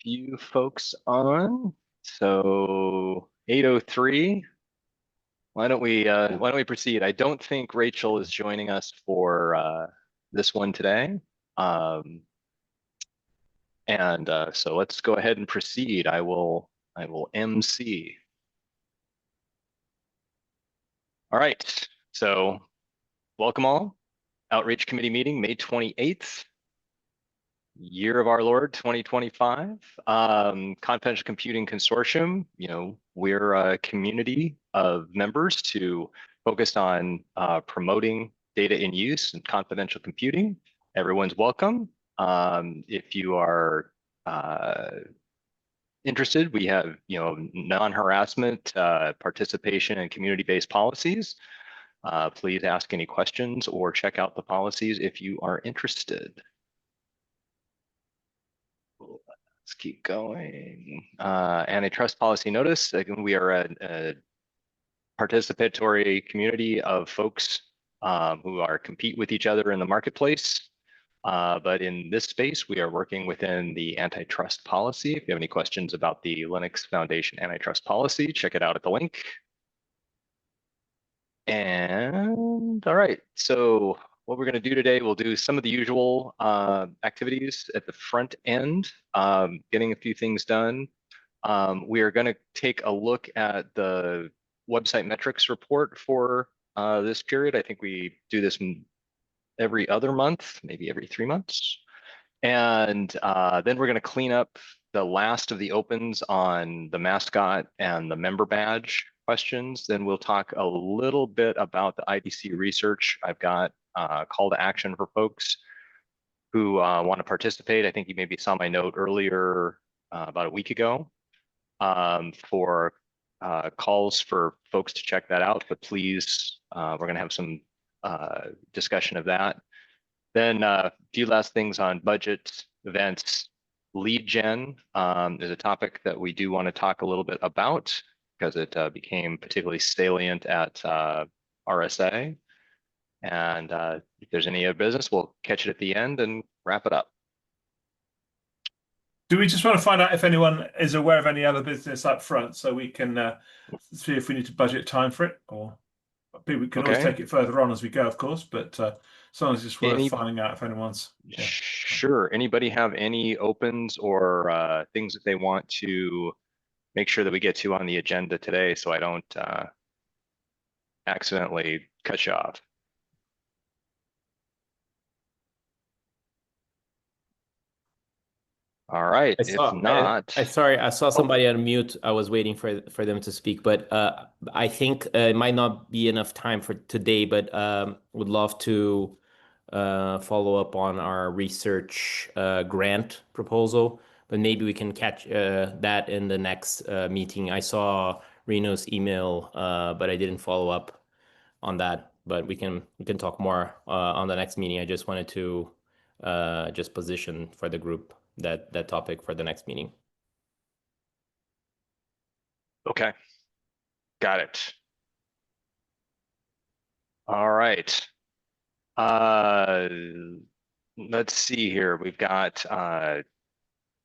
few folks on. So 8:03. Why don't we proceed? I don't think Rachel is joining us for this one today. So let's go ahead and proceed. I will MC. All right. So welcome all. Outreach Committee meeting, May 28th. Year of our Lord 2025. Confidential Computing Consortium, we're a community of members focused on promoting data in use and confidential computing. Everyone's welcome. If you are interested, we have non-harassment, participation, and community-based policies. Please ask any questions or check out the policies if you are interested. Let's keep going. Antitrust policy notice. Again, we are a participatory community of folks who compete with each other in the marketplace. But in this space, we are working within the antitrust policy. If you have any questions about the Linux Foundation antitrust policy, check it out at the link. And all right, so what we're going to do today, we'll do some of the usual activities at the front end, getting a few things done. We are going to take a look at the website metrics report for this period. I think we do this every other month, maybe every 3 months. And then we're going to clean up the last of the opens on the mascot and the member badge questions. Then we'll talk a little bit about the IDC research. I've got a call to action for folks who want to participate. I think you maybe saw my note earlier about a week ago for calls for folks to check that out. But please, we're going to have some discussion of that. Then a few last things on budget, events, lead gen is a topic that we do want to talk a little bit about because it became particularly salient at RSA. And if there's any other business, we'll catch it at the end and wrap it up. Do we just want to find out if anyone is aware of any other business up front so we can see if we need to budget time for it? Or we can always take it further on as we go, of course, but sometimes it's just worth finding out if anyone's... Yeah. Sure. Anybody have any opens or things that they want to make sure that we get to on the agenda today so I don't accidentally cut you off? All right. If not, sorry, I saw somebody on mute. I was waiting for them to speak, but I think it might not be enough time for today, but would love to follow up on our research grant proposal, but maybe we can catch that in the next meeting. I saw Reno's email, but I didn't follow up on that, but we can talk more on the next meeting. I just wanted to just position for the group that topic for the next meeting. Okay, got it. All right. Let's see here. We've got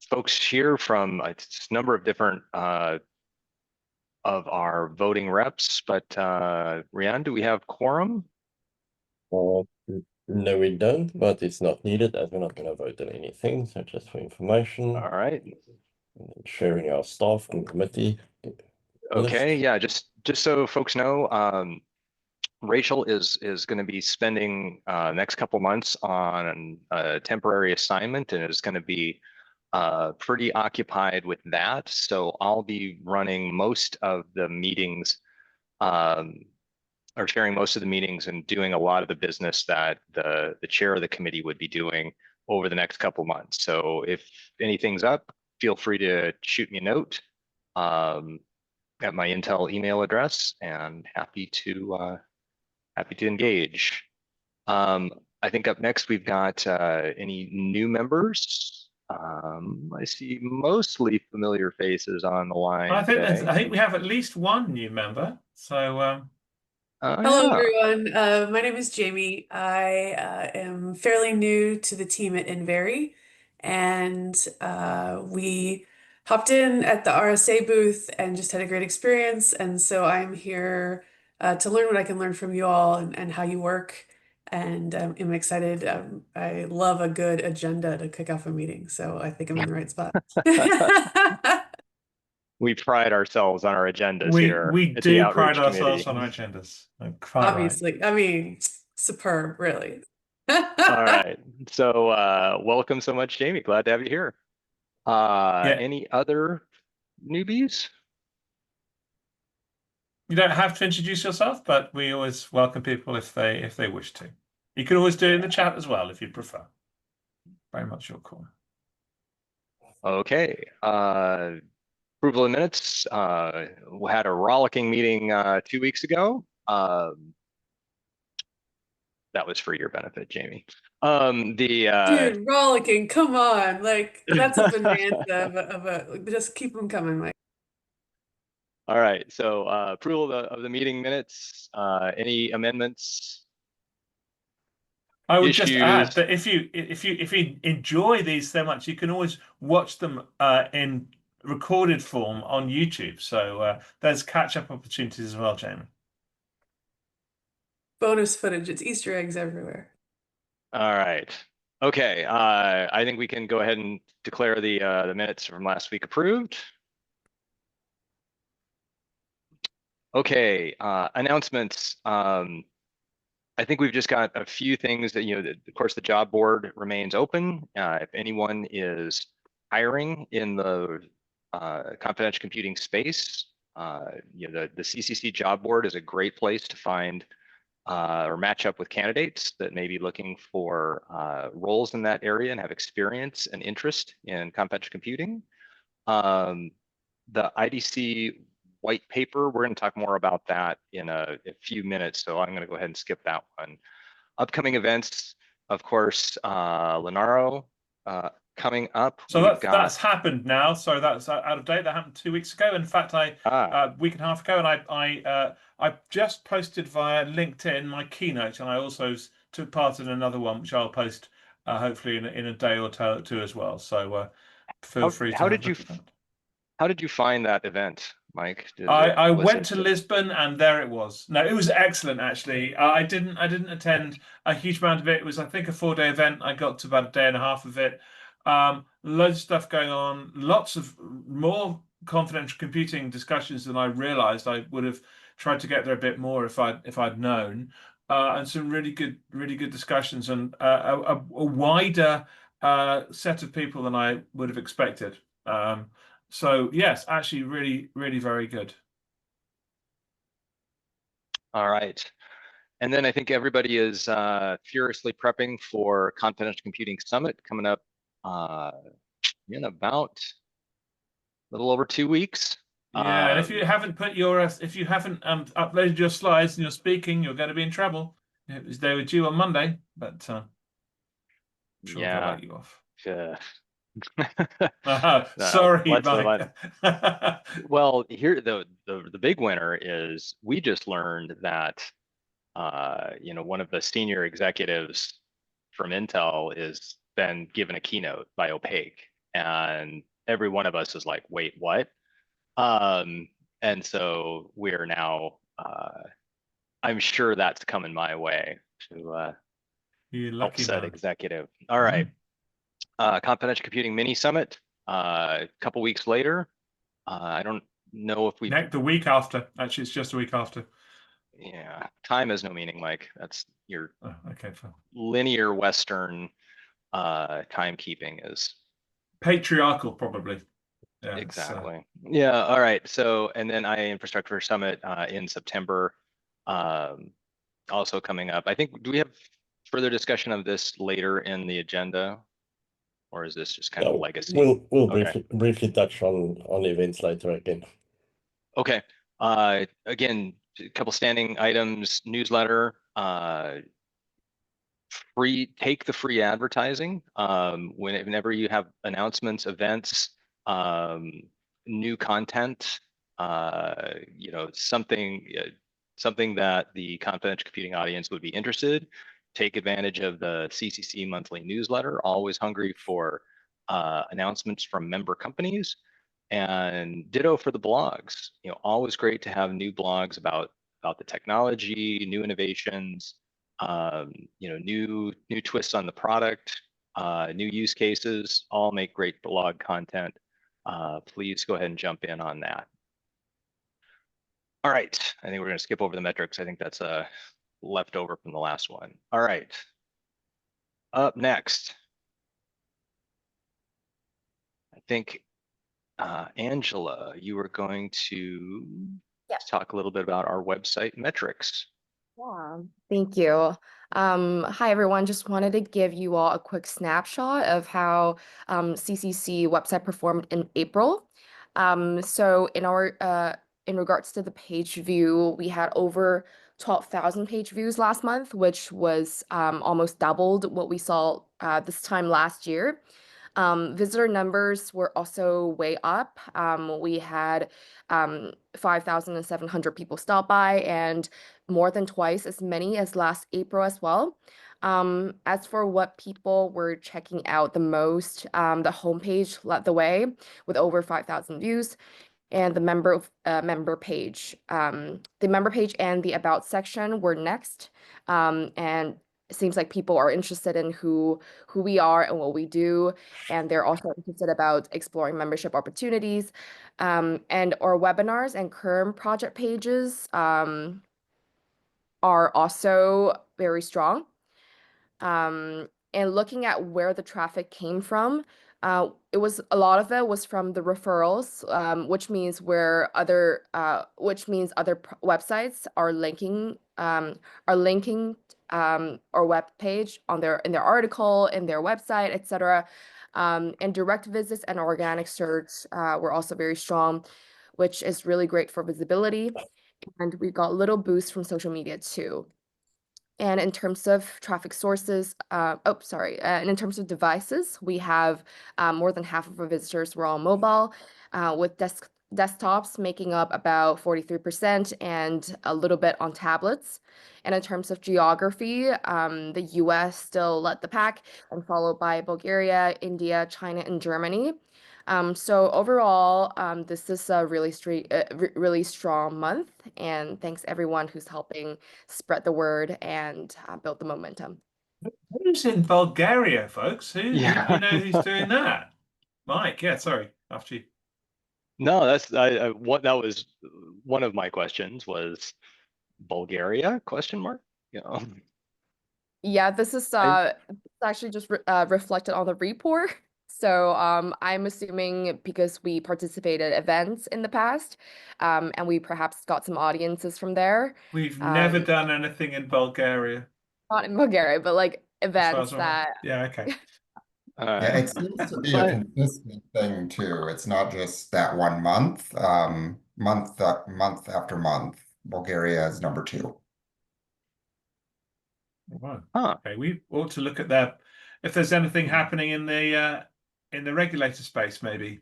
folks here from a number of different of our voting reps, but Rian, do we have quorum? No, we don't, but it's not needed as we're not going to vote on anything. So just for information. All right. Sharing our staff and committee. Okay, yeah, just so folks know, Rachel is going to be spending next couple months on a temporary assignment and is going to be pretty occupied with that. So I'll be running most of the meetings or chairing most of the meetings and doing a lot of the business that the chair of the committee would be doing over the next couple months. So if anything's up, feel free to shoot me a note at my Intel email address, and happy to engage. I think up next we've got any new members. I see mostly familiar faces on the line. I think we have at least one new member. So hello, everyone. My name is Jamie. I am fairly new to the team at Invari, and we hopped in at the RSA booth and just had a great experience. And so I'm here to learn what I can learn from you all and how you work. And I'm excited. I love a good agenda to kick off a meeting, so I think I'm in the right spot. We pride ourselves on our agendas here We at the do Outreach pride ourselves Committee. on our agendas. Quite right. Obviously, I mean, superb, really. All right. So welcome so much, Jamie. Glad to have you here. Any other newbies? You don't have to introduce yourself, but we always welcome people if they wish to. You can always do it in the chat as well if you prefer. Very much your call. Okay. Approval of minutes. We had a rollicking meeting 2 weeks ago. That was for your benefit, Jamie. Dude, rollicking, come on, like that's a bonanza of a just keep them coming, Mike. All right, so approval of the meeting minutes. Any amendments? I would just add that if you enjoy these so much, you can always watch them in recorded form on YouTube. So there's catch-up opportunities as well, Jamie. Bonus footage, it's Easter eggs everywhere. All right. Okay, I think we can go ahead and declare the minutes from last week approved. Okay, announcements. I think we've just got a few things that, of course, the job board remains open. If anyone is hiring in the confidential computing space, the CCC job board is a great place to find or match up with candidates that may be looking for roles in that area and have experience and interest in confidential computing. The IDC white paper, we're going to talk more about that in a few minutes, so I'm going to go ahead and skip that one. Upcoming events, of course, Lenaro coming up. So that's happened now. So that's out of date. That happened 2 weeks ago. In fact, a week and a half ago, and I just posted via LinkedIn my keynote, and I also took part in another one, which I'll post hopefully in a day or two as well. So feel free to. How did you find that event, Mike? I went to Lisbon, and there it was. No, it was excellent actually. I didn't attend a huge amount of it. It was, I think, a 4-day event. I got to about a day and a half of it. Loads of stuff going on. Lots of more confidential computing discussions than I realized. I would have tried to get there a bit more if I'd known. And some really good discussions, and a wider set of people than I would have expected. So yes, actually really very good. All right. And then I think everybody is furiously prepping for Confidential Computing Summit coming up in about a little over 2 weeks. Yeah, and if you haven't uploaded your slides and you're speaking, you're going to be in trouble. They were due on Monday, but sure, yeah, they'll let you off. Sorry, Mike. Well, here the big winner is we just learned that one of the senior executives from Intel is been given a keynote by Opaque, and every one of us is like, wait, what? And so we're now I'm sure that's coming my way to help set executive. All right. Confidential Computing Mini Summit, a couple weeks later. I don't know if we the week after. Actually, it's just a week after. Yeah, time has no meaning, Mike. That's your okay, fine. Linear Western timekeeping is patriarchal, probably. Yeah, exactly. Yeah. All right. So, and then IA Infrastructure Summit in September, also coming up. I think, do we have further discussion of this later in the agenda, or is this just kind of legacy? We'll briefly touch on events later again. Okay. Again, a couple standing items, newsletter, take the free advertising. Whenever you have announcements, events, new content, something that the confidential computing audience would be interested, take advantage of the CCC monthly newsletter, always hungry for announcements from member companies, and ditto for the blogs. Always great to have new blogs about the technology, new innovations, new twists on the product, new use cases. All make great blog content. Please go ahead and jump in on that. All right, I think we're going to skip over the metrics. I think that's a leftover from the last one. All right, up next, I think Angela, you were going to talk a little bit about our website metrics. Yeah, thank you. Hi, everyone. Just wanted to give you all a quick snapshot of how CCC website performed in April. So in regards to the page view, we had over 12,000 page views last month, which was almost doubled what we saw this time last year. Visitor numbers were also way up. We had 5,700 people stop by and more than twice as many as last April as well. As for what people were checking out the most, the homepage led the way with over 5,000 views, and the member page. The member page and the about section were next, and it seems like people are interested in who we are and what we do, and they're also interested about exploring membership opportunities. And our webinars and current project pages are also very strong. And looking at where the traffic came from, a lot of it was from the referrals, which means other websites are linking our web page in their article, in their website, etc. And direct visits and organic search were also very strong, which is really great for visibility. And we got little boosts from social media too. And in terms of traffic sources, and in terms of devices, we have more than half of our visitors were on mobile, with desktops making up about 43% and a little bit on tablets. And in terms of geography, the US still led the pack and followed by Bulgaria, India, China, and Germany. So overall, this is a really strong month, and thanks everyone who's helping spread the word and build the momentum. Who's in Bulgaria, folks? Who do you know who's doing that? Mike, yeah, sorry, after you. No, that was one of my questions was Bulgaria ? Yeah, this is actually just reflected on the report. So I'm assuming because we participated in events in the past, and we perhaps got some audiences from there. We've never done anything in Bulgaria. Not in Bulgaria, but like events that. Yeah, okay. Yeah, it seems to be a consistent thing too. It's not just that one month. Month after month, Bulgaria is number 2. Wow. Okay, we ought to look at that. If there's anything happening in the regulator space, maybe.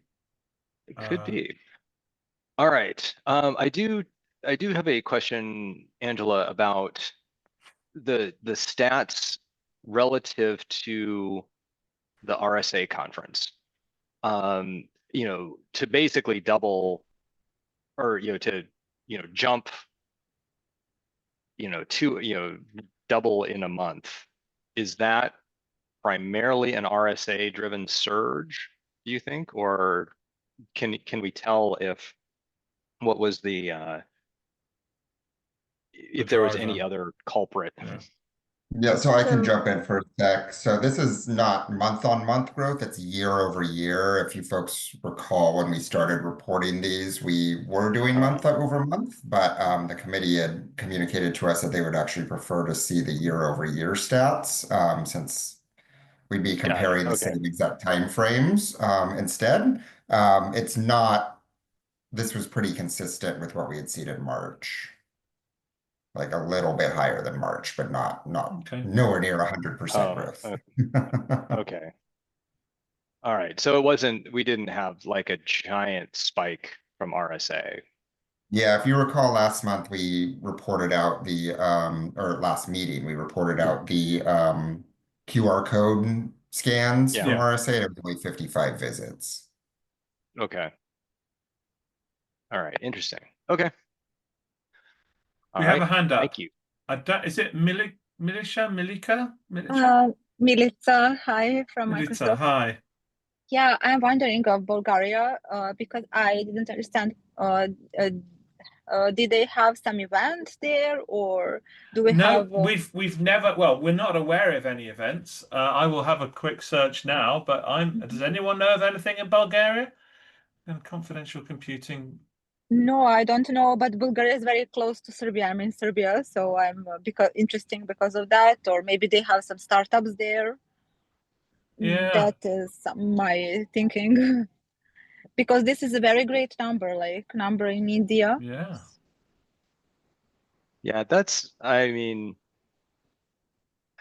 It could be. All right. I do have a question, Angela, about the stats relative to the RSA conference. To basically double or jump double in a month. Is that primarily an RSA driven surge, do you think, or can we tell if what was the if there was any other culprit? Yeah, so I can jump in for a sec. So this is not month-on-month growth, it's year-over-year. If you folks recall, when we started reporting these, we were doing month-over-month, but the committee had communicated to us that they would actually prefer to see the year-over-year stats, since we'd be comparing the same exact time frames instead. This was pretty consistent with what we had seen in March. Like a little bit higher than March, but not nowhere near 100% growth. Okay. All right. So we didn't have like a giant spike from RSA. Yeah, if you recall last month, we reported out or last meeting, we reported out the QR code scans from Yeah. RSA to only 55 visits. Okay. All right. Interesting. Okay. All We right. have a hand up. Thank you. Is it Milica? Militsa, hi from Milica, Microsoft. hi. Yeah, I'm wondering of Bulgaria because I didn't understand. Did they have some events there, or do we have? We've never. Well, we're not aware of any events. I will have a quick search now. But Does anyone know of anything in Bulgaria? And confidential computing. No, I don't know. But Bulgaria is very close to Serbia. I'm in Serbia, so I'm interesting because of that. Or maybe they have some startups there. Yeah. That is my thinking. Because this is a very great number, like number in India. Yeah. Yeah, I mean,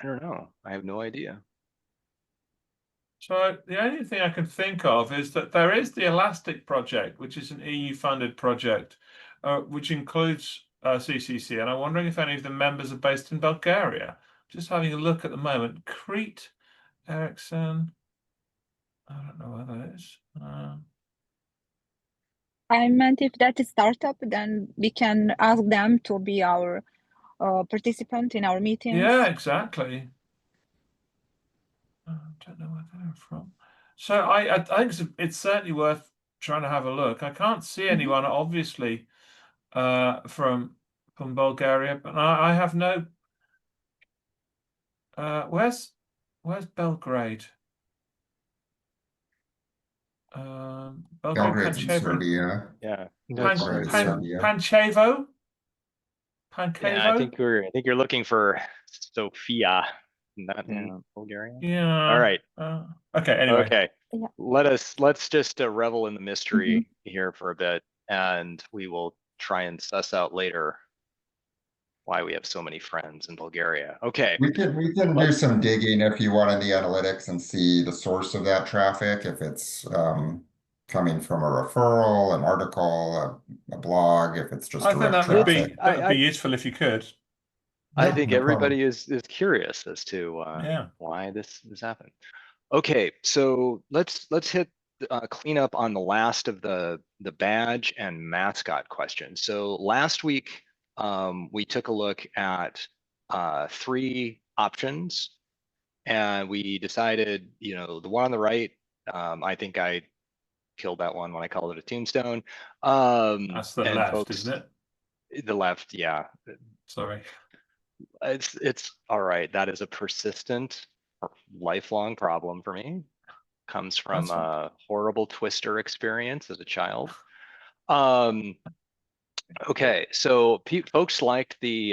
I don't know. I have no idea. So the only thing I can think of is that there is the Elastic project, which is an EU-funded project, which includes CCC. And I'm wondering if any of the members are based in Bulgaria. Just having a look at the moment. Crete, Ericsson. I don't know where that is. I meant if that is startup, then we can ask them to be our participant in our meetings. Yeah, exactly. I don't know where they're from. So I think it's certainly worth trying to have a look. I can't see anyone, obviously, from Bulgaria, but I have no. Where's Belgrade? Belgrade's in Pančevo, Serbia. Yeah. Belgrade is Serbia. Pančevo. Yeah, I think you're looking for Sofia, not in Bulgaria. Yeah. All right. Okay. Anyway. Okay. Yeah. Let's just revel in the mystery here for a bit, and we will try and suss out later why we have so many friends in Bulgaria. Okay. We can do some digging if you want in the analytics and see the source of that traffic, if it's coming from a referral, an article, a blog, if it's just I think direct that would traffic. be useful if you could. I Yeah, think no everybody is curious as to why this happened. Okay, so let's hit clean up on the last of the badge and mascot questions. So last week we took a look at 3 options, and we decided, the one on the right, I think I killed that one when I called it a tombstone. That's the left, folks, isn't it? The left, yeah. Sorry. It's all right. That is a persistent, lifelong problem for me. Comes from a horrible Twister experience as a child. Okay, so folks liked the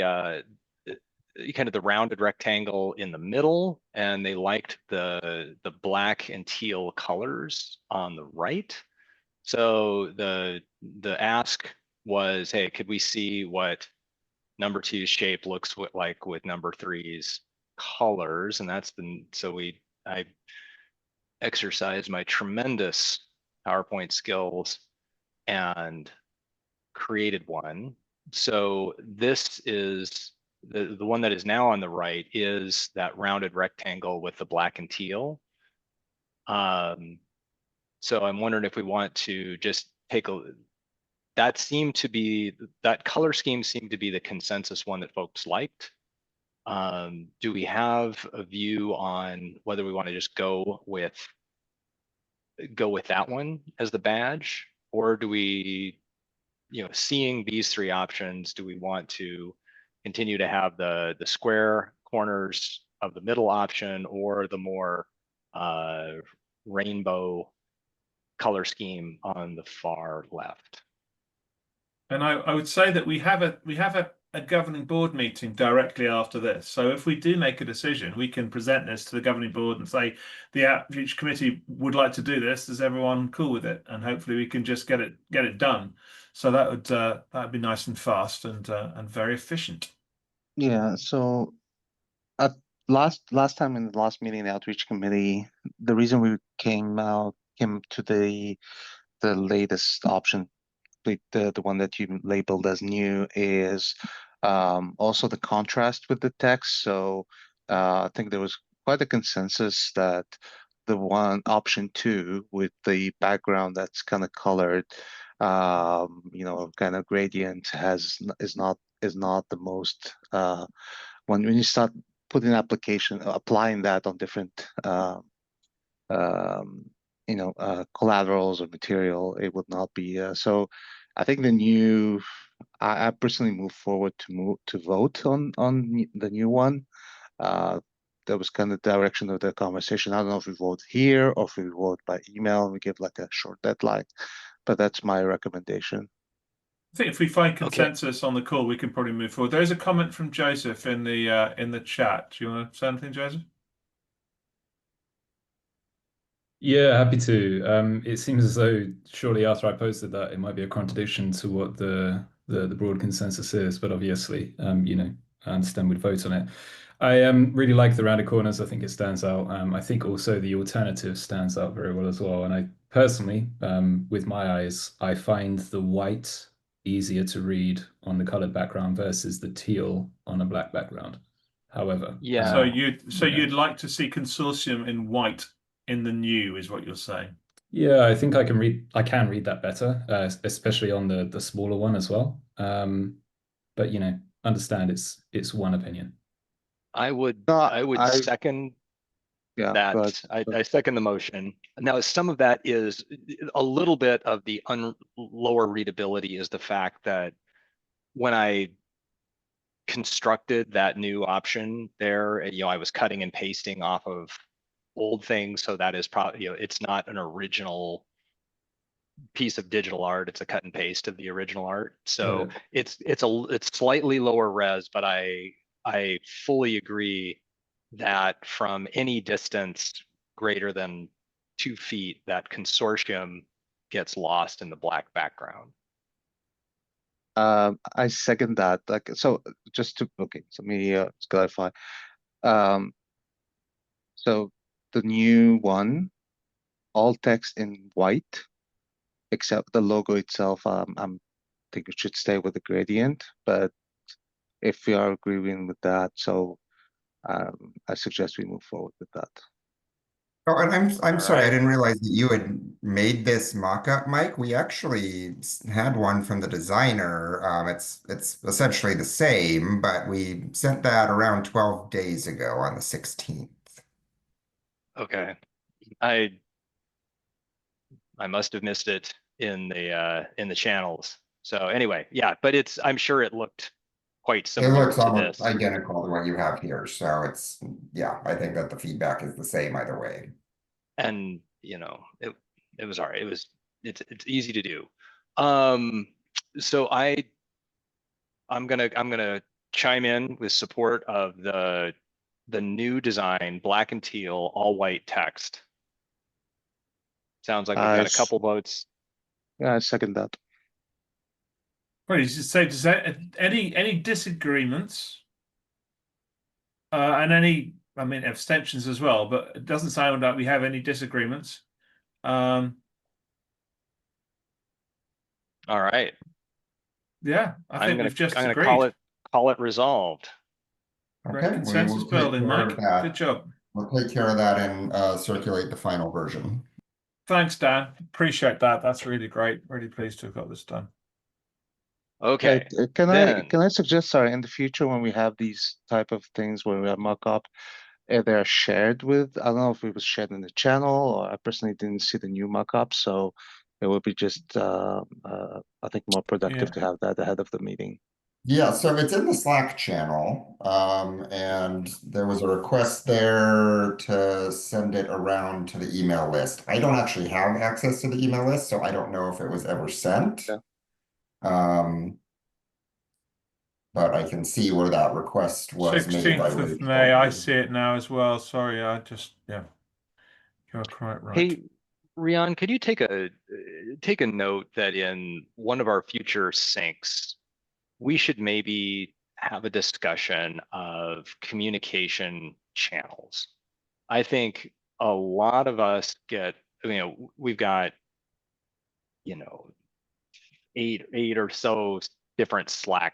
kind of the rounded rectangle in the middle, and they liked the black and teal colors on the right. So the ask was, hey, could we see what number 2's shape looks like with number 3's colors? And I exercised my tremendous PowerPoint skills and created one. So this is the one that is now on the right is that rounded rectangle with the black and teal. So I'm wondering if we want to just take that color scheme seemed to be the consensus one that folks liked. Do we have a view on whether we want to just go with that one as the badge, or do we, seeing these 3 options, do we want to continue to have the square corners of the middle option, or the more rainbow color scheme on the far left? And I would say that we have a governing board meeting directly after this. So if we do make a decision, we can present this to the governing board and say the outreach committee would like to do this. Is everyone cool with it? And hopefully we can just get it done. So that'd be nice and fast and very efficient. Yeah. So at last time in the last meeting, the outreach committee, the reason we came to the latest option, the one that you labeled as new, is also the contrast with the text. So I think there was quite a consensus that the one option 2 with the background that's kind of colored, kind of gradient is not the most when you start putting applying that on different collaterals or material, it would not be so. I think I personally move forward to vote on the new one. That was kind of the direction of the conversation. I don't know if we vote here or if we vote by email and we give like a short deadline, but that's my recommendation. I think if we find consensus on the call, we can probably move forward. There is a comment from Joseph in the chat. Do you want to say anything, Joseph? Yeah, happy to. It seems as though shortly after I posted that, it might be a contradiction to what the broad consensus is, but obviously, I understand we'd vote on it. I really like the rounded corners. I think it stands out. I think also the alternative stands out very well as well. And I personally, with my eyes, I find the white easier to read on the colored background versus the teal on a black background. However, yeah. So you'd like to see consortium in white in the new, is what you're saying? Yeah, I think I can read that better, especially on the smaller one as well. But understand it's one opinion. I would second Yeah, that. I second the motion. Now, some of that is a little bit of the lower readability is the fact that when I constructed that new option there, I was cutting and pasting off of old things, so that is probably it's not an original piece of digital art. It's a cut and paste of the original art, so it's slightly lower res, but I fully agree that from any distance greater than 2 feet, that consortium gets lost in the black background. I second that. So let me clarify. So the new one, all text in white, except the logo itself. I think we should stay with the gradient, but if we are agreeing with that, so I suggest we move forward with that. Oh, and I'm sorry, I didn't realize that you had made this mock-up, Mike. We actually had one from the designer. It's essentially the same, but we sent that around 12 days ago on the 16th. Okay, I must have missed it in the channels. So anyway, yeah, but I'm sure it looked quite similar It looks to almost this. identical to what you have here. So I think that the feedback is the same either way. And it was all right. It's easy to do. So I'm gonna chime in with support of the new design, black and teal, all white text. Sounds like we've got a couple votes. Yeah, I second that. Well, you should say, does that any disagreements? And any, abstentions as well, but it doesn't sound like we have any disagreements. All right. Yeah, I think we've just agreed. Call it resolved. Great Okay, consensus building, Mike. Good job. We'll take care of that and circulate the final version. Thanks, Dan. Appreciate that. That's really great. Really pleased to have got this done. Okay. Can I suggest, sorry, in the future when we have these type of things where we have mock-up, they're shared with, I don't know if it was shared in the channel, or I personally didn't see the new mock-up, so it would be just I think more productive to have that ahead of the meeting. Yeah, so it's in the Slack channel, and there was a request there to send it around to the email list. I don't actually have access to the email list, so I don't know if it was ever sent. Yeah. But I can see where that request was made by 16th of May. I see it now as well. Sorry, you're quite right. Hey, Rian, could you take a note that in one of our future syncs, we should maybe have a discussion of communication channels. I think a lot of us we've got, 8 or so different Slack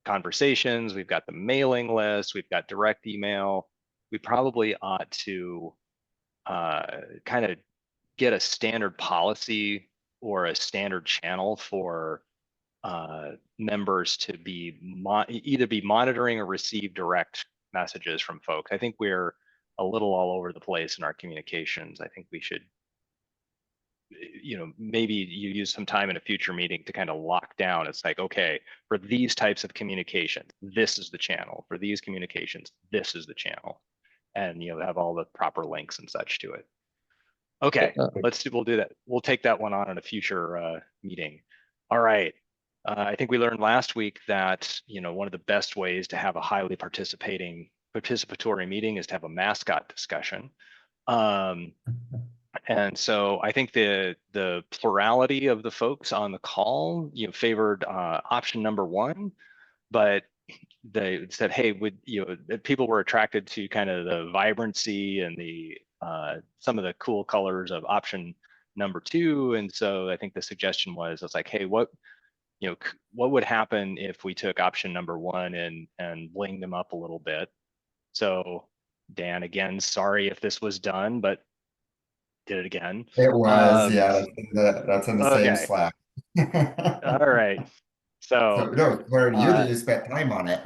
conversations. We've got the mailing list, we've got direct email. we probably ought to kind of get a standard policy or a standard channel for members to be either be monitoring or receive direct messages from folks. I think we're a little all over the place in our communications. I think we should, maybe you use some time in a future meeting to kind of lock down. It's like, okay, for these types of communications, this is the channel. For these communications, this is the channel. And, have all the proper links and such to it. Okay, we'll do that. We'll take that one on in a future meeting. All right. I think we learned last week that, one of the best ways to have a highly participatory meeting is to have a mascot discussion. And so I think the plurality of the folks on the call, favored option number one, but they said, hey, people were attracted to kind of the vibrancy and the some of the cool colors of option number two. And so I think the suggestion was, it's like, hey, what would happen if we took option number one and blinged them up a little bit? So Dan, again, sorry if this was done, but did it again. It was, yeah, that's in the same Slack. All right. So no, you spent time on it.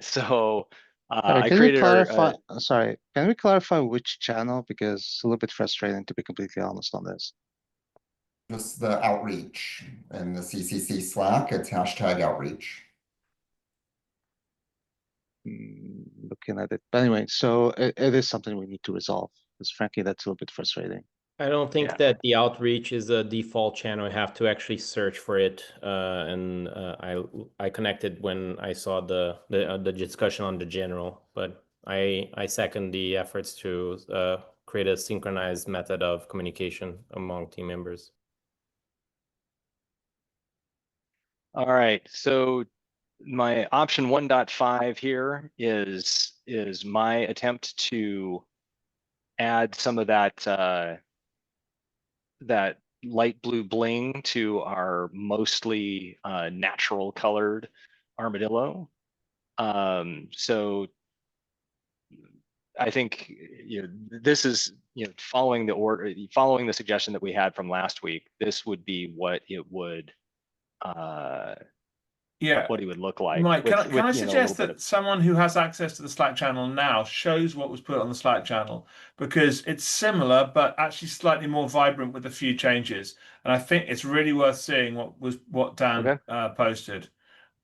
So sorry, can we clarify? Sorry, can we clarify which channel? Because it's a little bit frustrating, to be completely honest on this. Just the outreach and the CCC Slack. It's #outreach. Looking at it, but anyway, so it is something we need to resolve. Because frankly, that's a little bit frustrating. I don't think that the outreach is a default channel. You have to actually search for it. And I connected when I saw the discussion on the general, but I second the efforts to create a synchronized method of communication among team members. All right, so my option 1.5 here is my attempt to add some of that that light blue bling to our mostly natural colored armadillo. So I think this is following the suggestion that we had from last week. This would be what it would what he would look like. Mike, can I suggest that someone who has access to the Slack channel now shows what was put on the Slack channel, because it's similar but actually slightly more vibrant with a few changes, and I think it's really worth seeing what Dan posted.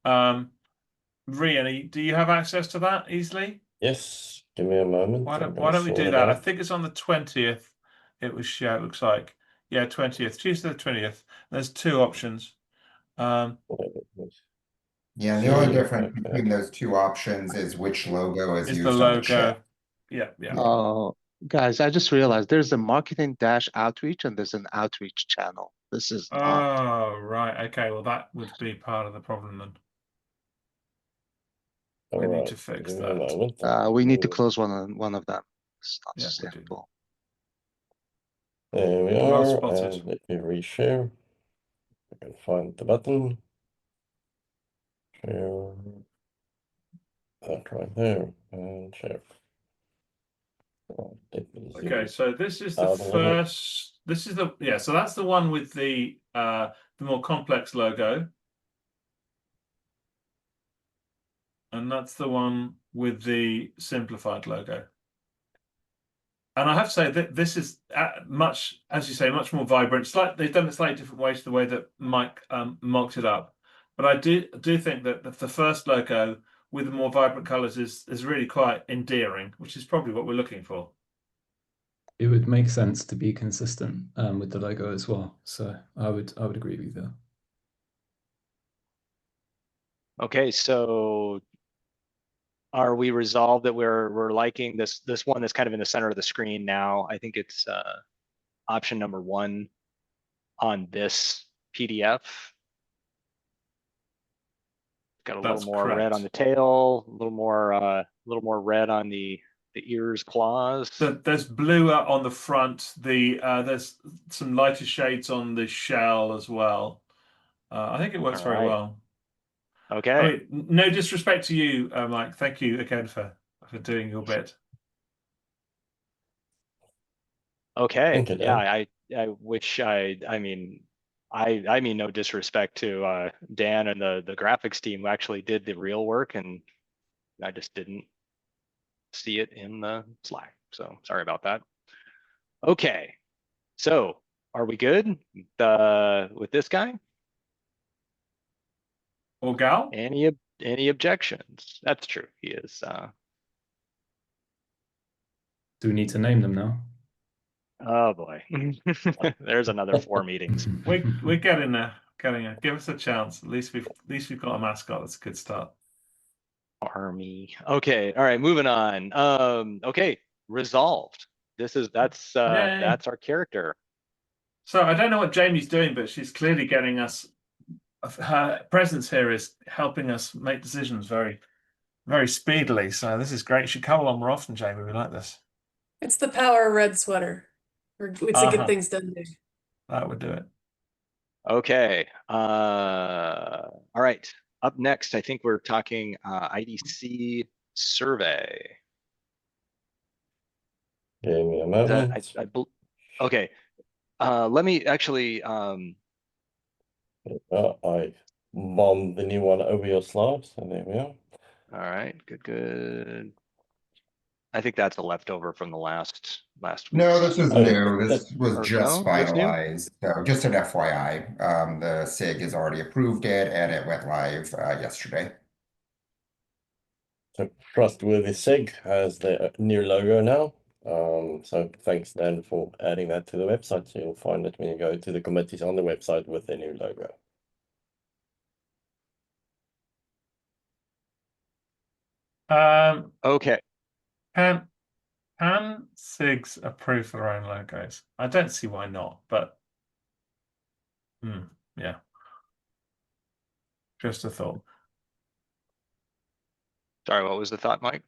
Rian, do you have access to that easily? Yes, give me a moment. Why don't we do that? I think it's on the 20th. It was it looks like 20th, Tuesday the 20th. There's two options. Yeah, the only difference between those two options is which logo is used the on the chat. Yeah. Oh, guys, I just realized there's a marketing outreach and there's an outreach channel. This is odd. Oh, right. Okay, well, that would be part of the problem then. We need to fix that. We need to close one of them. It's not sustainable. There we are. And let me reshare. I can find the button. Share that right there and share. Okay, so this is the first. This is so that's the one with the more complex logo, and that's the one with the simplified logo. And I have to say that this is much, as you say, much more vibrant. They've done it slightly different ways to the way that Mike mocked it up. But I do think that the first logo with the more vibrant colors is really quite endearing, which is probably what we're looking for. It would make sense to be consistent with the logo as well. So I would agree with you. Okay, so are we resolved that we're liking this one that's kind of in the center of the screen now? I think it's option number 1 on this PDF. Got a little more red on the tail, a little more red on the ears, claws. There's bluer on the front. There's some lighter shades on the shell as well. I think it works very well. Okay. I mean, no disrespect to you, Mike. Thank you again for for doing your bit. Okay. Thank you, Yeah, Dan. I wish I mean I mean no disrespect to Dan and the graphics team who actually did the real work, and I just didn't see it in the Slack. So sorry about that. Okay. So are we good with this guy? Or gal? Any objections? That's true. He is Do we need to name them now? oh boy. There's another 4 meetings. We're getting there. Getting there. Give us a chance. At least we've got a mascot. That's a good start. Army. Okay, all right, moving on. Okay, resolved. That's our character. So I don't know what Jamie's doing, but she's clearly getting us. Her presence here is helping us make decisions very, very speedily. So this is great. You should come along more often, Jamie. We like this. It's the power of red sweater. We to get things done there. That would do it. Okay. All right. Up next, I think we're talking IDC survey. Give me a moment. Okay. Let me actually I bombed the new one over your slides, so there we are. all right, good. I think that's a leftover from the last week. No, this is Oh, new. This was just no, that's new? finalized. So just an FYI, the SIG has already approved it and it went live yesterday. So Trustworthy SIG has the new logo now. So thanks, Dan, for adding that to the website. So you'll find it when you go to the committees on the website with the new logo. Okay. Can SIGs approve their own logos? I don't see why not, but yeah. Just a thought. Sorry, what was the thought, Mike?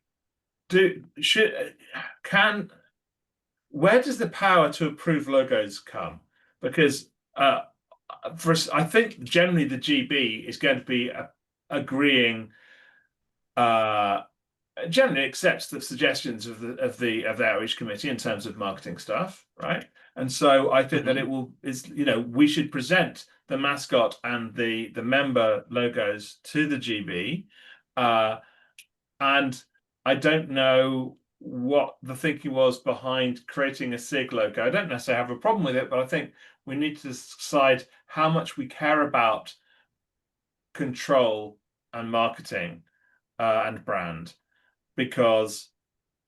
Where does the power to approve logos come? Because I think generally the GB is going to be agreeing. Generally accepts the suggestions of the outreach committee in terms of marketing stuff, right? And so I think that we should present the mascot and the member logos to the GB, and I don't know what the thinking was behind creating a SIG logo. I don't necessarily have a problem with it, but I think we need to decide how much we care about control and marketing and brand. Because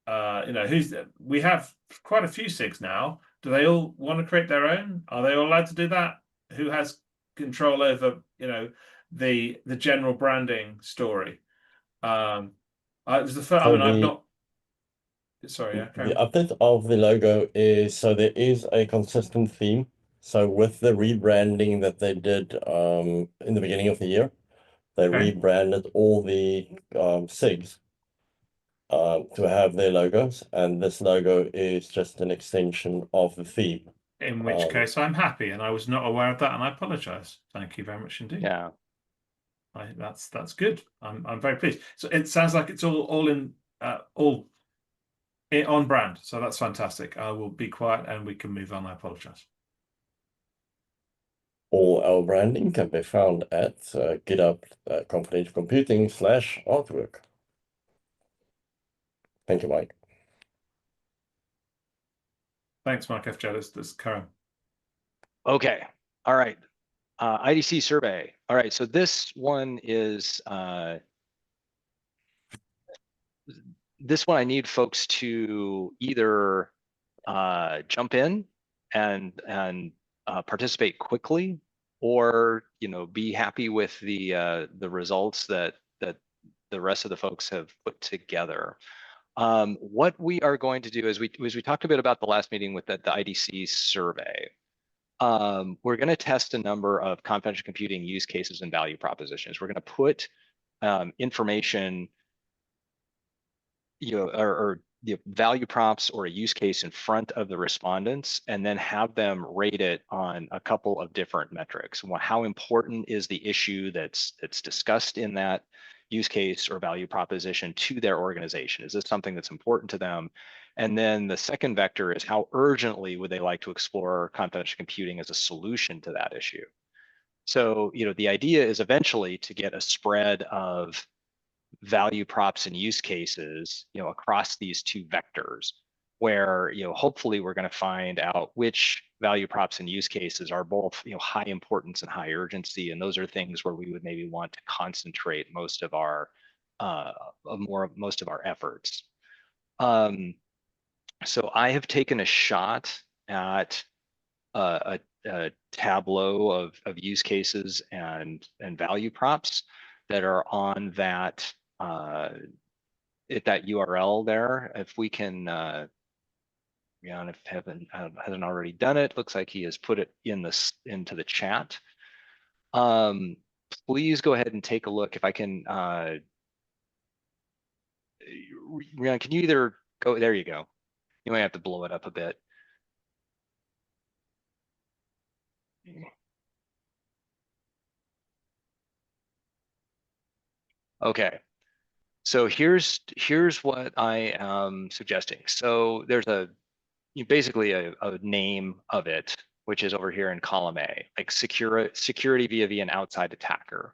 we have quite a few SIGs now. Do they all want to create their own? Are they all allowed to do that? Who has control over the general branding story? I've not. Sorry, yeah. The update of the logo is so there is a consistent theme. So with the rebranding that they did in the beginning of the year, they rebranded all the SIGs. To have their logos, and this logo is just an extension of the theme. In which case, I'm happy, and I was not aware of that, and I apologize. Thank you very much indeed. Yeah, that's good. I'm very pleased. So it sounds like it's all on brand. So that's fantastic. I will be quiet, and we can move on. I apologize. All our branding can be found at GitHub Confidential Computing /artwork. Thank you, Mike. Thanks, Mike FJ. This Karen. Okay. All right. IDC survey. All right. So this one is this one I need folks to either jump in and participate quickly, or be happy with the results that the rest of the folks have put together. What we are going to do is we talked a bit about the last meeting with the IDC survey. We're going to test a number of confidential computing use cases and value propositions. We're going to put information, or value props or a use case in front of the respondents, and then have them rate it on a couple of different metrics. How important is the issue that's discussed in that use case or value proposition to their organization? Is this something that's important to them? And then the second vector is how urgently would they like to explore confidential computing as a solution to that issue? So, the idea is eventually to get a spread of value props and use cases, across these two vectors, where, hopefully we're going to find out which value props and use cases are both, high importance and high urgency. And those are things where we would maybe want to concentrate most of our efforts. So I have taken a shot at a tableau of use cases and value props that are on that at that URL there. If we can, if hasn't already done it, looks like he has put it into the chat. Please go ahead and take a look. If I can, Rian, can you either go? There you go. You might have to blow it up a bit. Okay. So here's what I am suggesting. So there's basically a name of it, which is over here in column A, like security via an outside attacker.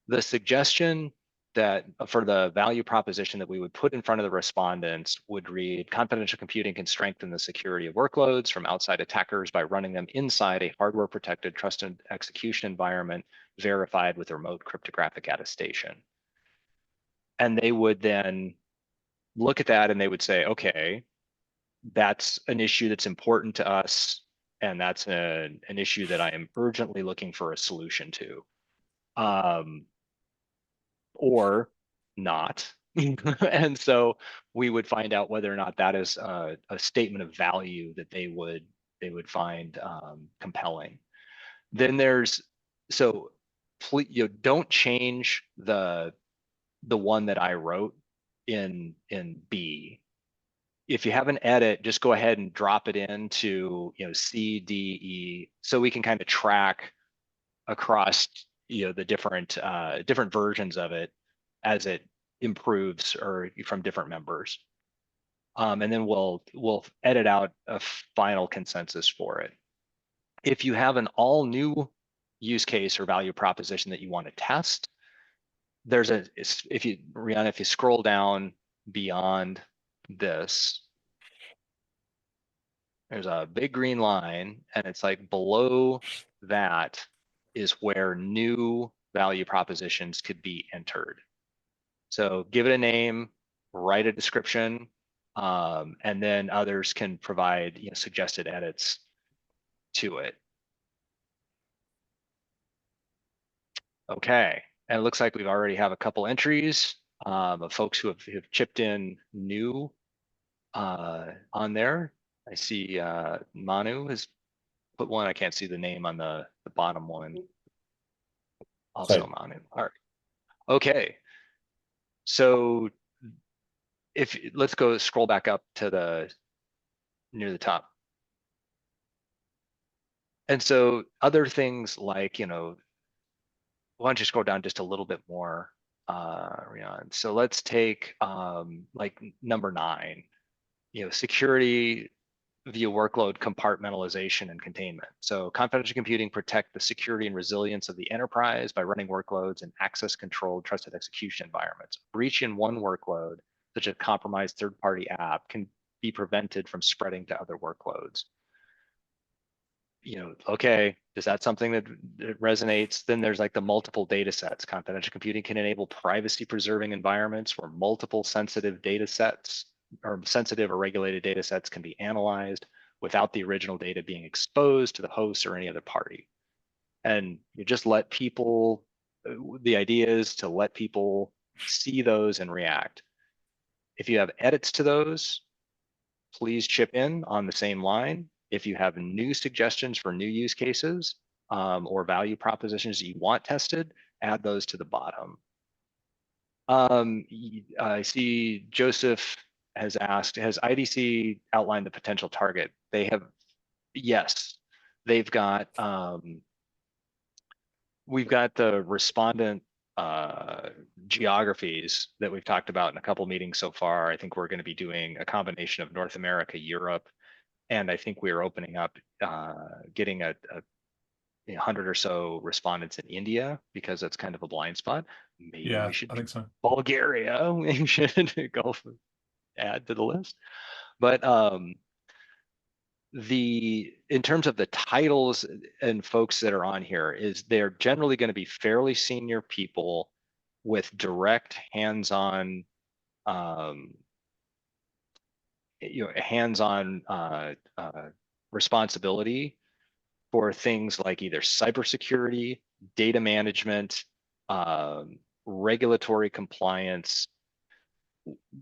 The suggestion that for the value proposition that we would put in front of the respondents would read: confidential computing can strengthen the security of workloads from outside attackers by running them inside a hardware protected trusted execution environment verified with remote cryptographic attestation. And they would then look at that and they would say, okay, that's an issue that's important to us, and that's an issue that I am urgently looking for a solution to. Or not. And so we would find out whether or not that is a statement of value that they would find compelling. Then please, don't change the one that I wrote in B. If you have an edit, just go ahead and drop it into C, D, E, so we can kind of track across the different versions of it as it improves or from different members. And then we'll edit out a final consensus for it. If you have an all new use case or value proposition that you want to test, if you scroll down beyond this, there's a big green line, and it's like below that is where new value propositions could be entered. So give it a name, write a description, and then others can provide suggested edits to it. Okay, and it looks like we already have a couple entries of folks who have chipped in new on there. I see Manu has put one. I can't see the name on the bottom one. Also sorry. Manu. All right. Okay. So let's go scroll back up to near the top. And so other things like, why don't you scroll down just a little bit more, Rian? So let's take like number 9, security via workload compartmentalization and containment. So confidential computing protect the security and resilience of the enterprise by running workloads in access controlled trusted execution environments. Breach in one workload, such as a compromised third-party app, can be prevented from spreading to other workloads. Okay, is that something that resonates? Then there's like the multiple data sets. Confidential computing can enable privacy preserving environments where multiple sensitive data sets or sensitive or regulated data sets can be analyzed without the original data being exposed to the host or any other party. And you just let people, the idea is to let people see those and react. If you have edits to those, please chip in on the same line. If you have new suggestions for new use cases or value propositions that you want tested, add those to the bottom. I see Joseph has asked, has IDC outlined the potential target? They have, yes. They've got, we've got the respondent geographies that we've talked about in a couple meetings so far. I think we're going to be doing a combination of North America, Europe, and I think we're opening up, getting a 100 or so respondents in India, because that's kind of a blind spot. Maybe we should I think so. Bulgaria. We should go add to the list. But in terms of the titles and folks that are on here, is they're generally going to be fairly senior people with direct hands-on hands-on responsibility for things like either cybersecurity, data management, regulatory compliance.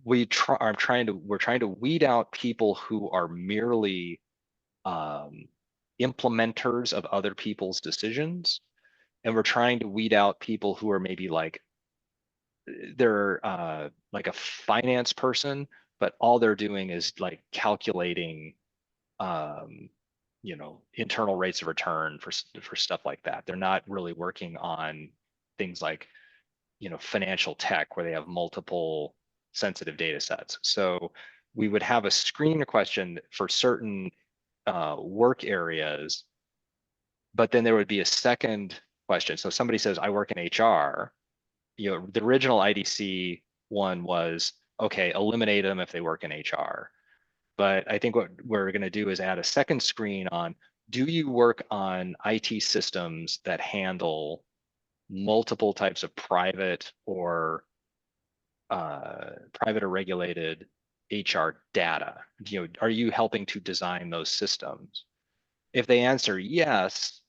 We're trying to weed out people who are merely implementers of other people's decisions, and we're trying to weed out people who are maybe like they're like a finance person, but all they're doing is like calculating internal rates of return for stuff like that. They're not really working on things like financial tech where they have multiple sensitive data sets. So we would have a screen question for certain work areas, but then there would be a second question. So somebody says, I work in HR. The original IDC one was, okay, eliminate them if they work in HR. But I think what we're going to do is add a second screen on, do you work on IT systems that handle multiple types of private or regulated HR data? Are you helping to design those systems? If they answer yes,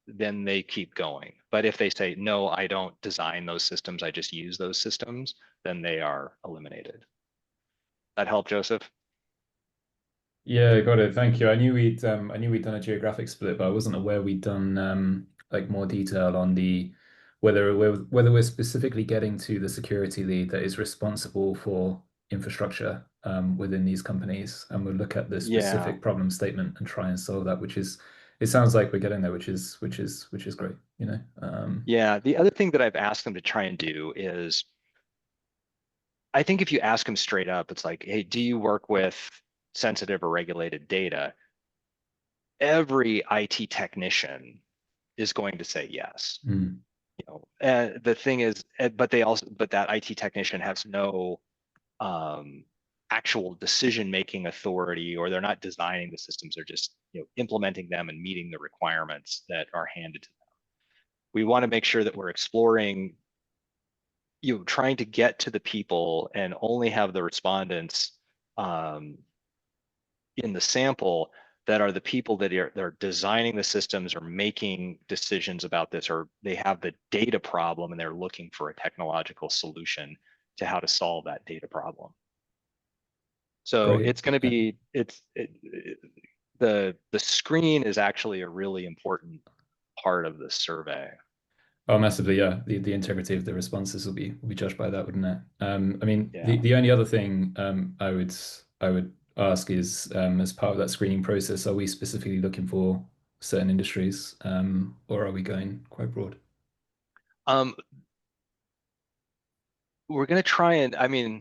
then they keep going. But if they say, no, I don't design those systems, I just use those systems, then they are eliminated. That help, Joseph? Yeah, got it. Thank you. I knew we'd done a geographic split, but I wasn't aware we'd done like more detail on the whether we're specifically getting to the security lead that is responsible for infrastructure within these companies, and we'll look at the specific problem statement and try and solve that, it sounds like we're getting there, which is great, Yeah, the other thing that I've asked them to try and do is, I think if you ask them straight up, it's like, hey, do you work with sensitive or regulated data? Every IT technician is going to say yes. The thing is, but that IT technician has no actual decision-making authority, or they're not designing the systems, they're just implementing them and meeting the requirements that are handed to them. We want to make sure that we're exploring, trying to get to the people and only have the respondents in the sample that are the people that are designing the systems or making decisions about this, or they have the data problem and they're looking for a technological solution to how to solve that data problem. So Great. it's going to be, the screen is actually a really important part of the survey. Oh, massively, yeah. The integrity of the responses will be judged by that, wouldn't it? I mean, Yeah. the only other thing I would ask is, as part of that screening process, are we specifically looking for certain industries, or are we going quite broad? We're going to try and, I mean,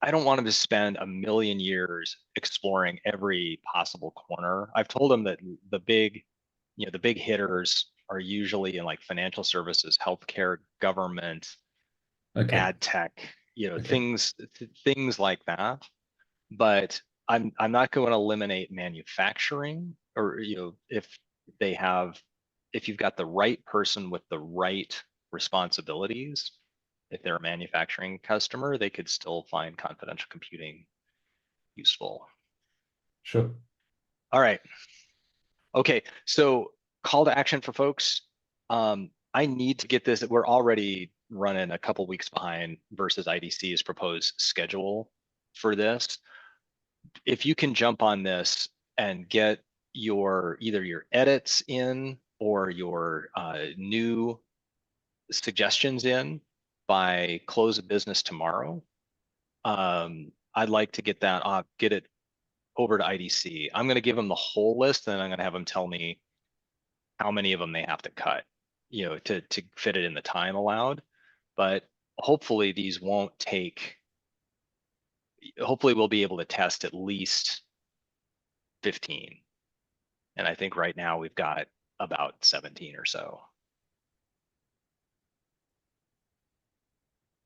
I don't want them to spend a million years exploring every possible corner. I've told them that the big hitters are usually in like financial services, healthcare, government, ad tech, things like that. But I'm not going to eliminate manufacturing, or if you've got the right person with the right responsibilities, if they're a manufacturing customer, they could still find confidential computing useful. Sure. All right. Okay, so call to action for folks. I need to get this. We're already running a couple weeks behind versus IDC's proposed schedule for this. If you can jump on this and get either your edits in or your new suggestions in by close of business tomorrow, I'd like to get it over to IDC. I'm going to give them the whole list, and I'm going to have them tell me how many of them they have to cut. you know, to fit it in the time allowed. But hopefully these won't take, hopefully we'll be able to test at least 15. And I think right now we've got about 17 or so.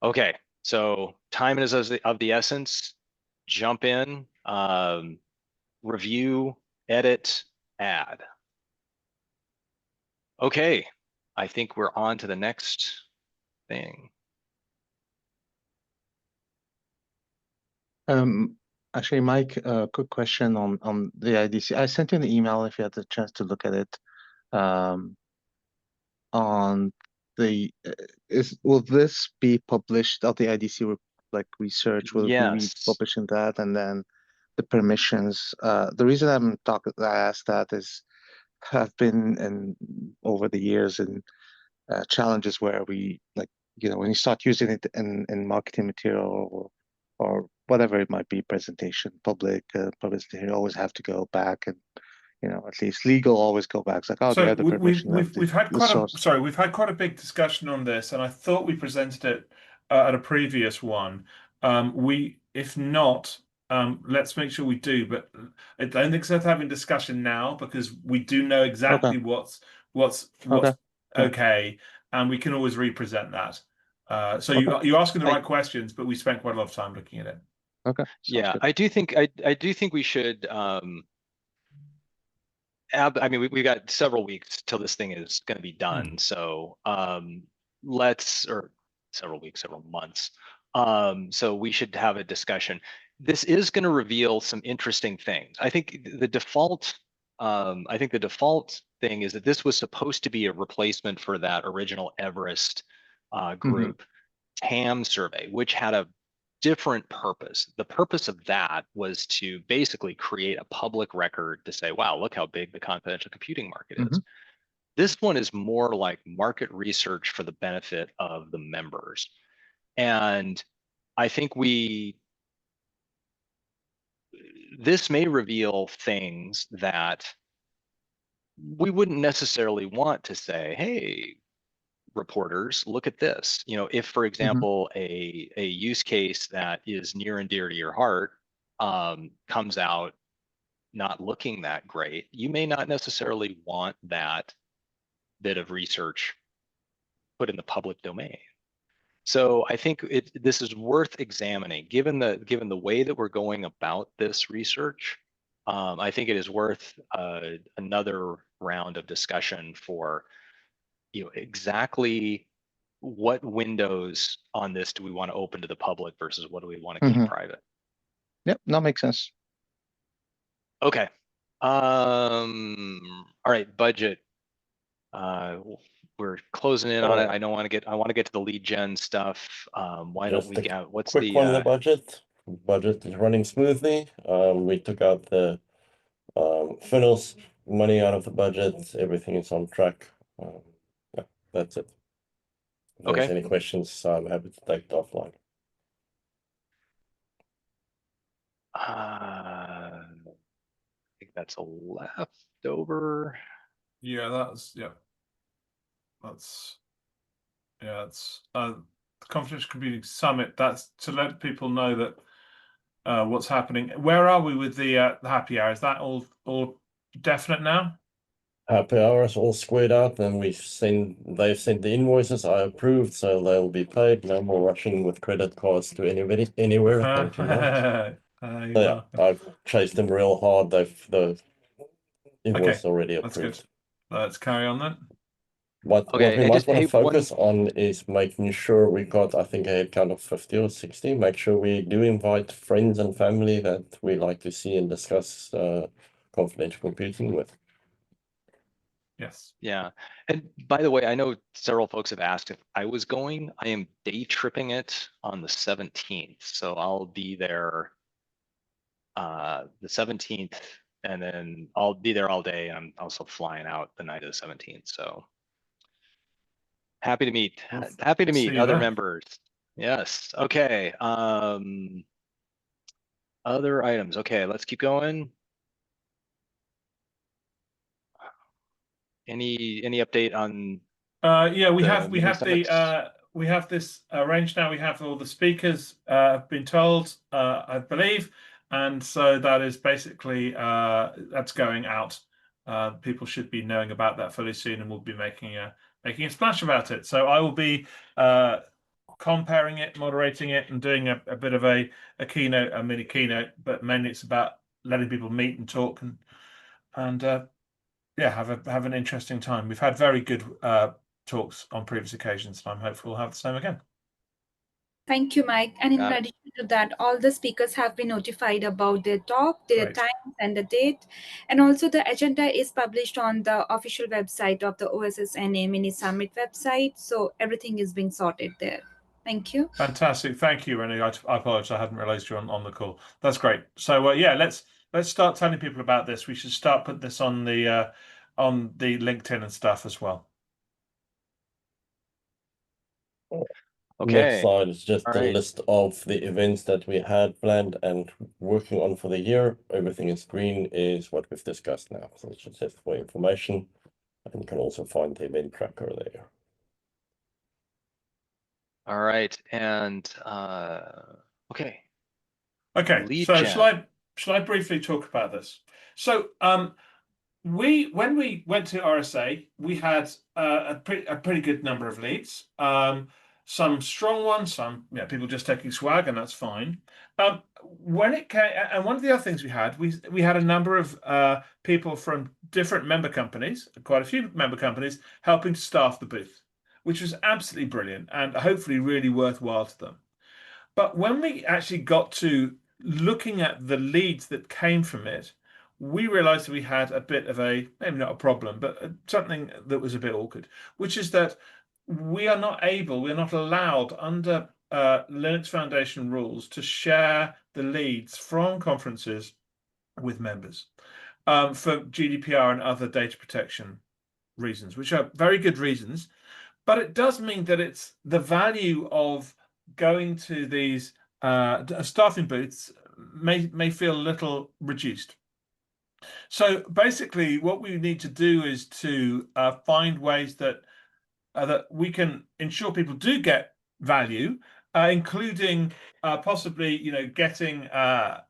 Okay, so time is of the essence. Jump in, review, edit, add. Okay, I think we're on to the next thing. Actually, Mike, a quick question on the IDC. I sent you an email if you had the chance to look at it. On the will this be published of the IDC like research? Will we be Yes. publishing that, and then the permissions? The reason I asked that is have been over the years and challenges where we like, you know, when you start using it in marketing material or whatever it might be, presentation, publicity, you always have to go back and, you know, at least legal always go back. It's like, oh, do you So have the permission of we've had the quite source? we've had quite a big discussion on this, and I thought we presented it at a previous one. If not, let's make sure we do. But I don't think it's worth having discussion now because we do know exactly what's okay, and we can always represent that. So you're asking the right questions, but we spent quite a lot of time looking at it. Okay. Yeah, good. I do think we should I mean, we've got several weeks till this thing is going to be done. So or several weeks, several months. So we should have a discussion. This is going to reveal some interesting things. I think the default thing is that this was supposed to be a replacement for that original Everest group TAM survey, which had a different purpose. The purpose of that was to basically create a public record to say, wow, look how big the confidential computing market is. This one is more like market research for the benefit of the members. And I think this may reveal things that we wouldn't necessarily want to say, hey, reporters, look at this. You know, if, for example, a use case that is near and dear to your heart comes out not looking that great, you may not necessarily want that bit of research put in the public domain. So I think this is worth examining, given the way that we're going about this research. I think it is worth another round of discussion for, you know, exactly what windows on this do we want to open to the public versus what do we want to keep private. Yep, that makes sense. Okay. All right, budget. We're closing in on it. I want to get to the lead gen stuff. Why don't we get what's quick one on the budget? Budget is running smoothly. We took out the funnels money out of the budget. Everything is on track. Yeah, that's it. If there's any questions, I'm happy to take it offline. I think that's a leftover. Yeah, it's the Confidential Computing Summit. That's to let people know that what's happening. Where are we with the happy hour? Is that all definite now? Happy hours all squared out, and they've sent the invoices. I approved, so they'll be paid. No more rushing with credit cards to anywhere. Thank you, Mark. Yeah, I've chased them real hard. The invoice already approved. That's good. Let's carry on then. What we might want to focus on is making sure we got, I think, a headcount of 50 or 60. Make sure we do invite friends and family that we like to see and discuss confidential computing with. Yes. Yeah. And by the way, I know several folks have asked if I was going. I am day tripping it on the 17th. So I'll be there the 17th, and then I'll be there all day. I'm also flying out the night of the 17th. So happy to meet other members. Yes. Okay. Other items. Okay, let's keep going. Any update on Yeah, we the have meeting summits? we have this arranged now. We have all the speakers have been told, I believe, and so that is basically that's going out. People should be knowing about that fairly soon, and we'll be making a splash about it. So I will be comparing it, moderating it, and doing a bit of a keynote, a mini keynote, but mainly it's about letting people meet and talk and yeah, have an interesting time. We've had very good talks on previous occasions, and I'm hopeful we'll have the same again. Thank you, Mike. And in Got it. addition to that, all the speakers have been notified about their talk, their Great. time, and the date. And also the agenda is published on the official website of the OSSNA Mini Summit website. So everything is being sorted there. Thank you. Fantastic. Thank you, Renee. I apologize. I hadn't realized you were on the call. That's great. So yeah, let's start telling people about this. We should start putting this on the LinkedIn and stuff as well. Next Okay. slide is just All the right. list of the events that we had planned and working on for the year. Everything in green is what we've discussed now. So it's just for information. And you can also find the event tracker there. All right. And okay. Okay. Lead So gen. shall I briefly talk about this? So when we went to RSA, we had a pretty good number of leads. Some strong ones, some people just taking swag, and that's fine. When it came, and one of the other things we had a number of people from different member companies, quite a few member companies, helping to staff the booth, which was absolutely brilliant and hopefully really worthwhile to them. But when we actually got to looking at the leads that came from it, we realized that we had a bit of a, maybe not a problem, but something that was a bit awkward, which is that we're not allowed under Linux Foundation rules to share the leads from conferences with members for GDPR and other data protection reasons, which are very good reasons. But it does mean that it's the value of going to these staffing booths may feel a little reduced. So basically, what we need to do is to find ways that we can ensure people do get value, including possibly, getting a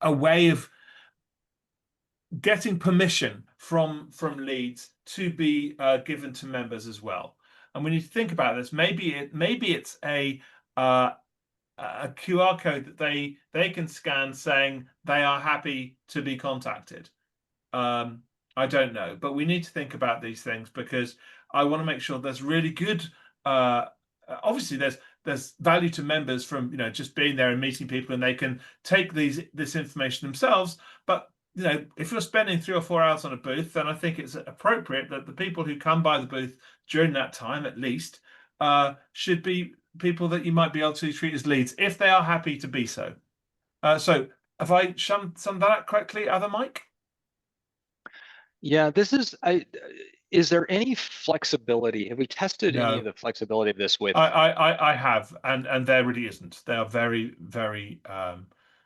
way of getting permission from leads to be given to members as well. And we need to think about this. Maybe it's a QR code that they can scan saying they are happy to be contacted. I don't know, but we need to think about these things because I want to make sure there's really good. Obviously, there's value to members from just being there and meeting people, and they can take this information themselves. But if you're spending 3 or 4 hours on a booth, then I think it's appropriate that the people who come by the booth during that time, at least, should be people that you might be able to treat as leads if they are happy to be so. So have I summed that up correctly, other Mike? Yeah, is there any flexibility? Have we tested any of the flexibility of this with? I have, and there really isn't. They are very, very.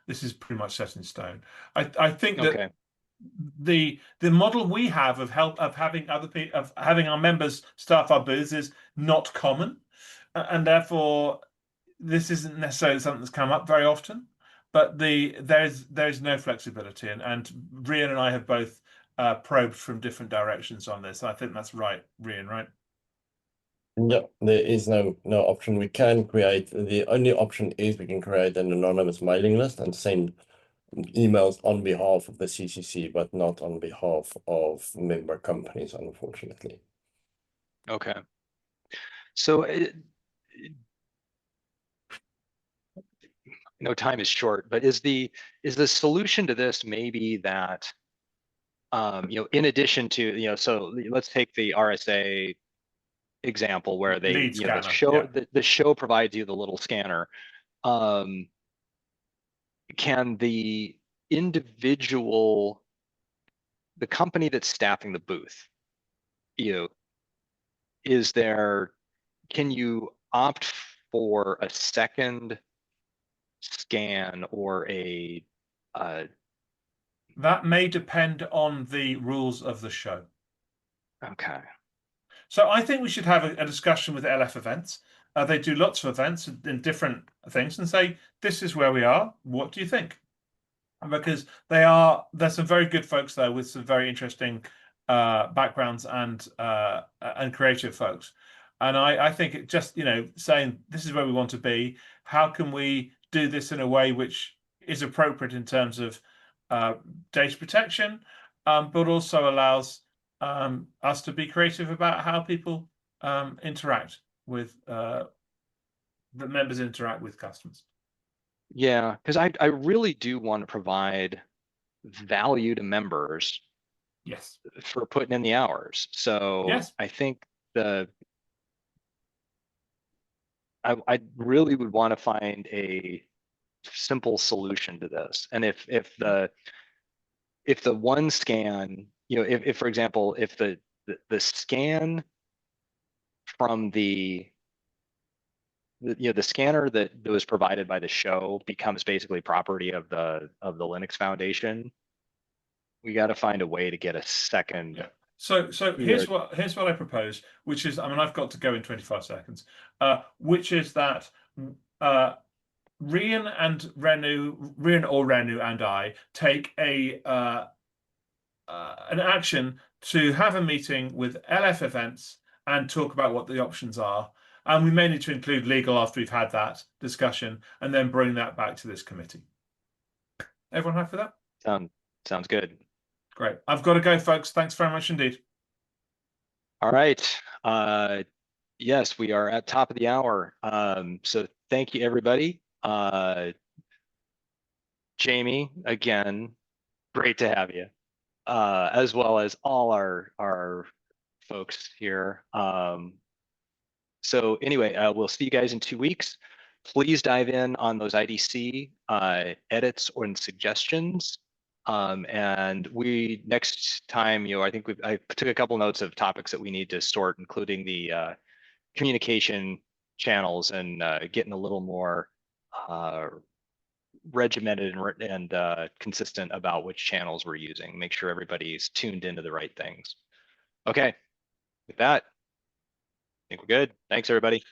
This is pretty much set in stone. I think that the model we have of having having our members staff our booths is not common, and therefore this isn't necessarily something that's come up very often. But there's no flexibility, and Rian and I have both probed from different directions on this. I think that's right, Rian, right? Yeah, there is no option. We can create, the only option is we can create an anonymous mailing list and send emails on behalf of the CCC, but not on behalf of member companies, unfortunately. Okay. So time is short, but is the solution to this maybe that in addition to so let's take the RSA example where they the show provides you the little scanner. Can the company that's staffing the booth, can you opt for a second scan or that may depend on the rules of the show. Okay. So I think we should have a discussion with LF Events. They do lots of events in different things, and say, this is where we are. What do you think? Because there's some very good folks there with some very interesting backgrounds and creative folks. And I think it just, saying this is where we want to be. How can we do this in a way which is appropriate in terms of data protection, but also allows us to be creative about how people interact with the members interact with customers. Yeah, because I really do want to provide value to members. Yes. For putting in the hours. So yes. I think I really would want to find a simple solution to this. And if the one scan, if for example, if the scan from the scanner that was provided by the show becomes basically property of the Linux Foundation, we got to find a way to get a second. Yeah. So here's what I propose, which is, I've got to go in 25 seconds, which is that Rian or Renu and I take an action to have a meeting with LF Events and talk about what the options are. And we may need to include legal after we've had that discussion, and then bring that back to this committee. Everyone happy with that? Sounds good. Great. I've got to go, folks. Thanks very much indeed. All right. Yes, we are at top of the hour. So thank you, everybody. Jamie, again, great to have you, as well as all our folks here. So anyway, we'll see you guys in 2 weeks. Please dive in on those IDC edits or suggestions. And we next time, I think I took a couple notes of topics that we need to sort, including the communication channels and getting a little more regimented and consistent about which channels we're using. Make sure everybody's tuned into the right things. Okay, with that, I think we're good. Thanks, everybody.